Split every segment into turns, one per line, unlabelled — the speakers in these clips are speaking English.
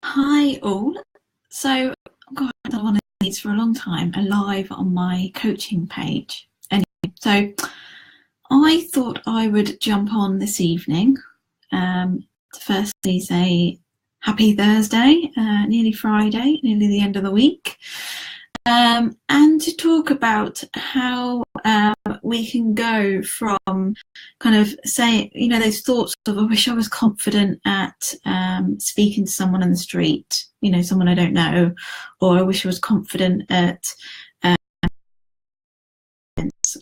Hi all. So God, I've done one of these for a long time, live on my coaching page. Anyway, so I thought I would jump on this evening to firstly say happy Thursday, nearly Friday, nearly the end of the week, and to talk about how we can go from kind of saying, those thoughts of, I wish I was confident at speaking to someone on the street, someone I don't know, or I wish I was confident at,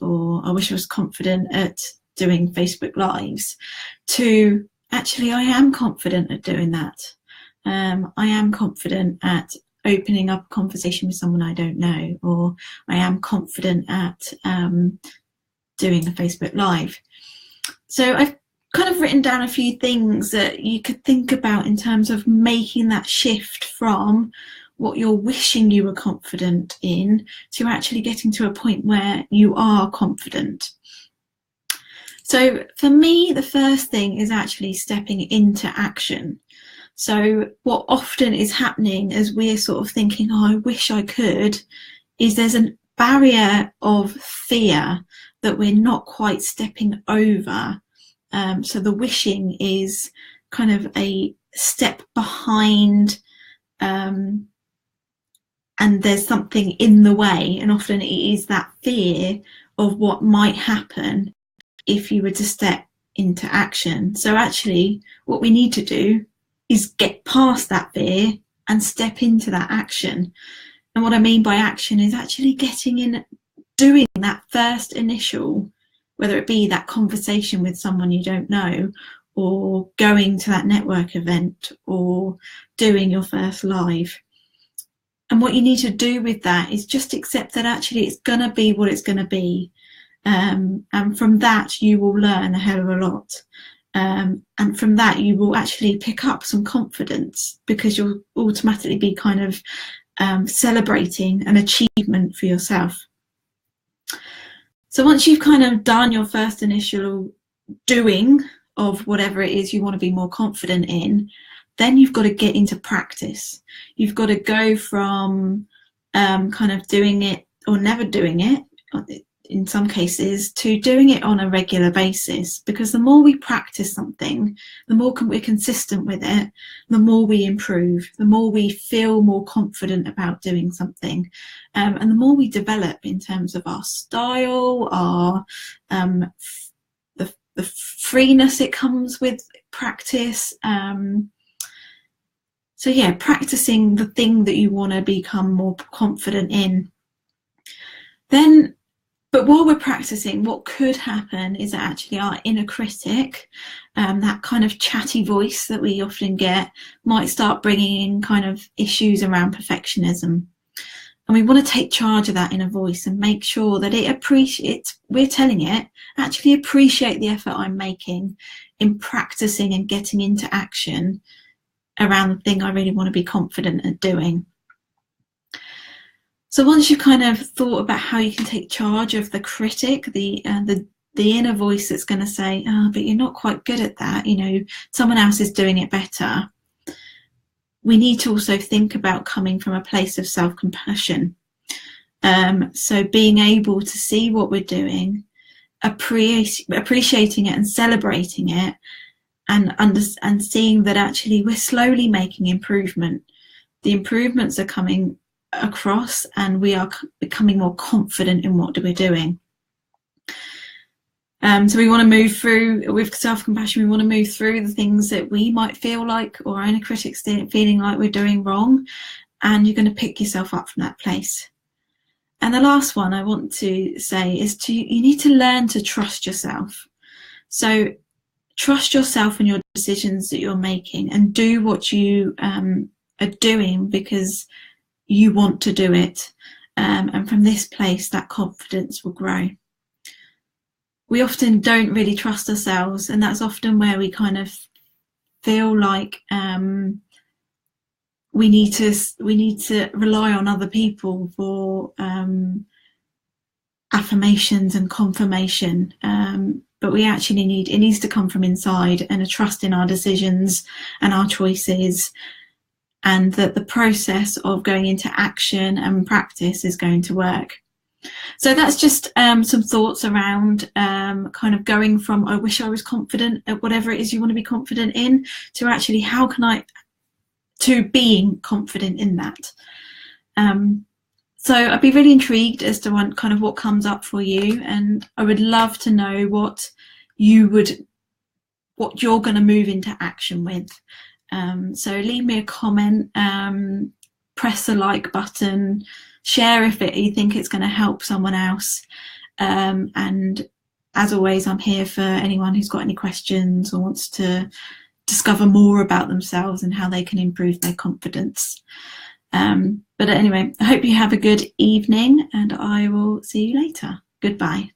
or I wish I was confident at doing Facebook Lives, to actually, I am confident at doing that. I am confident at opening up a conversation with someone I don't know, or I am confident at doing a Facebook Live. So I've kind of written down a few things that you could think about in terms of making that shift from what you're wishing you were confident in to actually getting to a point where you are confident. So for me, the first thing is actually stepping into action. So what often is happening as we're sort of thinking, oh, I wish I could, is there's a barrier of fear that we're not quite stepping over. So the wishing is kind of a step behind, and there's something in the way, and often it is that fear of what might happen if you were to step into action. So actually what we need to do is get past that fear and step into that action. And what I mean by action is actually getting in, doing that first initial, whether it be that conversation with someone you don't know, or going to that network event, or doing your first live. And what you need to do with that is just accept that actually it's going to be what it's going to be. And from that, you will learn a hell of a lot. And from that, you will actually pick up some confidence, because you'll automatically be kind of celebrating an achievement for yourself. So once you've kind of done your first initial doing of whatever it is you want to be more confident in, then you've got to get into practice. You've got to go from kind of doing it or never doing it, in some cases, to doing it on a regular basis, because the more we practice something, the more we're consistent with it, the more we improve, the more we feel more confident about doing something, and the more we develop in terms of our style, our the freeness it comes with practice. So yeah, practicing the thing that you want to become more confident in. Then, but while we're practicing, what could happen is that actually our inner critic, that kind of chatty voice that we often get, might start bringing in kind of issues around perfectionism. And we want to take charge of that inner voice and make sure that it appreciates, we're telling it, actually appreciate the effort I'm making in practicing and getting into action around the thing I really want to be confident at doing. So once you've kind of thought about how you can take charge of the critic, the inner voice that's going to say, oh, but you're not quite good at that, someone else is doing it better, we need to also think about coming from a place of self-compassion. So being able to see what we're doing, appreciating it and celebrating it, and seeing that actually we're slowly making improvement. The improvements are coming across, and we are becoming more confident in what we're doing. So we want to move through, with self-compassion, we want to move through the things that we might feel like, or our inner critics feeling like we're doing wrong, and you're going to pick yourself up from that place. And the last one I want to say is you need to learn to trust yourself. So trust yourself in your decisions that you're making, and do what you are doing because you want to do it. And from this place, that confidence will grow. We often don't really trust ourselves, and that's often where we kind of feel like we need to rely on other people for affirmations and confirmation. But we actually it needs to come from inside, and a trust in our decisions and our choices, and that the process of going into action and practice is going to work. So that's just some thoughts around kind of going from I wish I was confident at whatever it is you want to be confident in, to actually how can I, to being confident in that. So I'd be really intrigued as to what comes up for you, and I would love to know what you're going to move into action with. So leave me a comment, press the like button, share if you think it's going to help someone else. And as always, I'm here for anyone who's got any questions or wants to discover more about themselves and how they can improve their confidence. But anyway, I hope you have a good evening, and I will see you later. Goodbye.